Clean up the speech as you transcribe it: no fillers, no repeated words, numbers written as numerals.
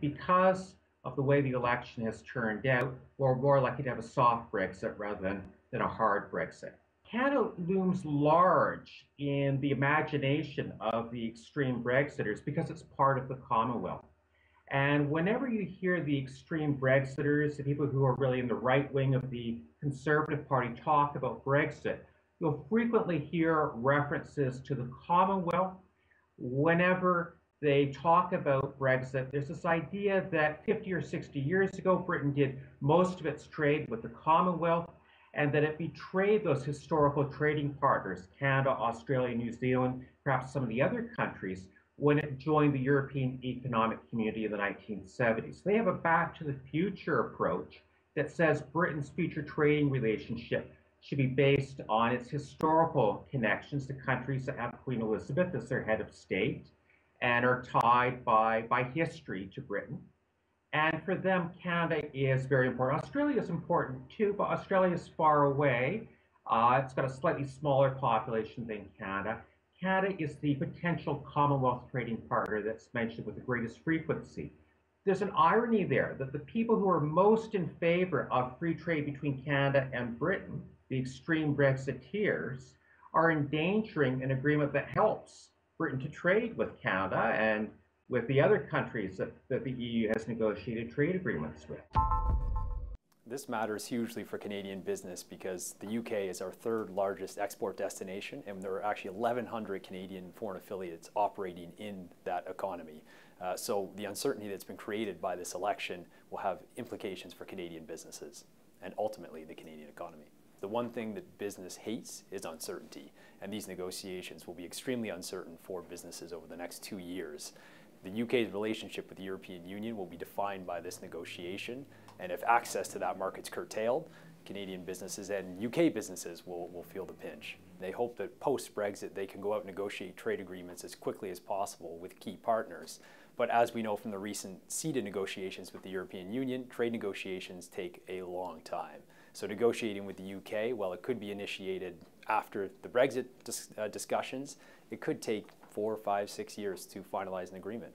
Because of the way the election has turned out, we're more likely to have a soft Brexit rather than a hard Brexit. Canada looms large in the imagination of the extreme Brexiters because it's part of the Commonwealth. And whenever you hear the extreme Brexiters, the people who are really in the right wing of the Conservative Party talk about Brexit, you'll frequently hear references to the Commonwealth. Whenever they talk about Brexit, there's this idea that 50 or 60 years ago, Britain did most of its trade with the Commonwealth, and that it betrayed those historical trading partners, Canada, Australia, New Zealand, perhaps some of the other countries, when it joined the European Economic Community in the 1970s. They have a back to the future approach that says Britain's future trading relationship should be based on its historical connections to countries that have Queen Elizabeth as their head of state and are tied by history to Britain. And for them, Canada is very important. Australia is important too, but Australia is far away. It's got a slightly smaller population than Canada. Canada is the potential Commonwealth trading partner that's mentioned with the greatest frequency. There's an irony there that the people who are most in favor of free trade between Canada and Britain, the extreme Brexiteers, are endangering an agreement that helps Britain to trade with Canada and with the other countries that the EU has negotiated trade agreements with. This matters hugely for Canadian business because the UK is our third largest export destination, and there are actually 1,100 Canadian foreign affiliates operating in that economy. So the uncertainty that's been created by this election will have implications for Canadian businesses and ultimately the Canadian economy. The one thing that business hates is uncertainty, and these negotiations will be extremely uncertain for businesses over the next 2 years. The UK's relationship with the European Union will be defined by this negotiation, and if access to that market's curtailed, Canadian businesses and UK businesses will feel the pinch. They hope that post-Brexit they can go out and negotiate trade agreements as quickly as possible with key partners. But as we know from the recent CETA negotiations with the European Union, trade negotiations take a long time. So negotiating with the UK, while it could be initiated after the Brexit discussions, it could take 4, 5, 6 years to finalize an agreement.